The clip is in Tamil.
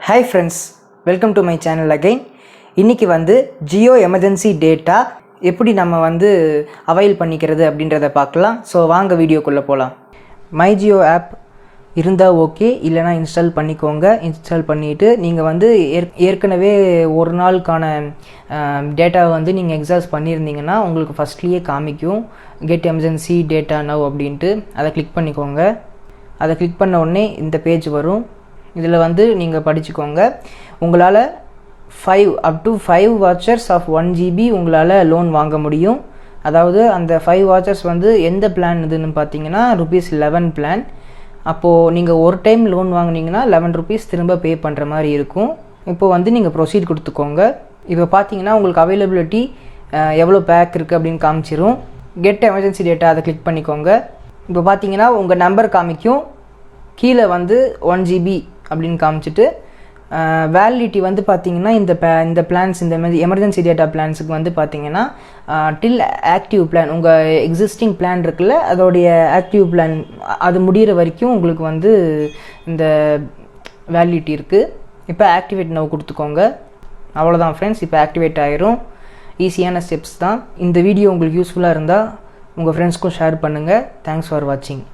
Hi friends, welcome to my channel again. இன்னைக்கு வந்து ஜியோ எமர்ஜென்சி டேட்டா எப்படி நம்ம வந்து அவைல் பண்ணிக்கிறது அப்படின்றத பார்க்கலாம். ஸோ வாங்க வீடியோக்குள்ளே போகலாம். மை ஜியோ ஆப் இருந்தால் ஓகே, இல்லைனா இன்ஸ்டால் பண்ணிக்கோங்க. இன்ஸ்டால் பண்ணிவிட்டு நீங்கள் வந்து ஏற்கனவே ஒரு நாளுக்கான டேட்டாவை வந்து நீங்கள் எக்ஸாஸ்ட் பண்ணியிருந்தீங்கன்னா உங்களுக்கு ஃபஸ்ட்லேயே காமிக்கும் கெட் எமர்ஜென்சி டேட்டா நவ் அப்படின்ட்டு. அதை கிளிக் பண்ணிக்கோங்க. அதை கிளிக் பண்ண உடனே இந்த பேஜ் வரும். இதில் வந்து நீங்கள் படிச்சுக்கோங்க. உங்களால் up to 5 vouchers of 1 GB உங்களால் லோன் வாங்க முடியும். அதாவது அந்த 5 வாட்சர்ஸ் வந்து எந்த பிளான் இதுன்னு பார்த்தீங்கன்னா ₹11 பிளான். அப்போது நீங்கள் ஒரு டைம் லோன் வாங்கினீங்கன்னா ₹11 திரும்ப பே பண்ணுற மாதிரி இருக்கும். இப்போது வந்து நீங்கள் ப்ரொசீட் கொடுத்துக்கோங்க. இப்போ பார்த்தீங்கன்னா உங்களுக்கு அவைலபிலிட்டி எவ்வளோ பேக் இருக்குது அப்படின்னு காமிச்சிரும். கெட் எமர்ஜென்சி டேட்டா அதை கிளிக் பண்ணிக்கோங்க. இப்போ பார்த்தீங்கன்னா உங்கள் நம்பர் காமிக்கும். கீழே வந்து 1 GB அப்படின்னு காமிச்சிட்டு வேலிடிட்டி வந்து பார்த்தீங்கன்னா இந்த பிளான்ஸ், இந்த மாதிரி எமர்ஜென்சி டேட்டா பிளான்ஸுக்கு வந்து பார்த்தீங்கன்னா டில் ஆக்டிவ் பிளான், உங்கள் எக்ஸிஸ்டிங் பிளான் இருக்குல்ல அதோடைய ஆக்டிவ் பிளான் அது முடிகிற வரைக்கும் உங்களுக்கு வந்து இந்த வேலிடிட்டி இருக்குது. இப்போ ஆக்டிவேட் நவ் கொடுத்துக்கோங்க. அவ்வளோதான் ஃப்ரெண்ட்ஸ், இப்போ ஆக்டிவேட் ஆயிரும். ஈஸியான ஸ்டெப்ஸ் தான். இந்த வீடியோ உங்களுக்கு யூஸ்ஃபுல்லாக இருந்தால் உங்கள் ஃப்ரெண்ட்ஸ்க்கும் ஷேர் பண்ணுங்கள். தேங்க்ஸ் ஃபார் வாட்சிங்.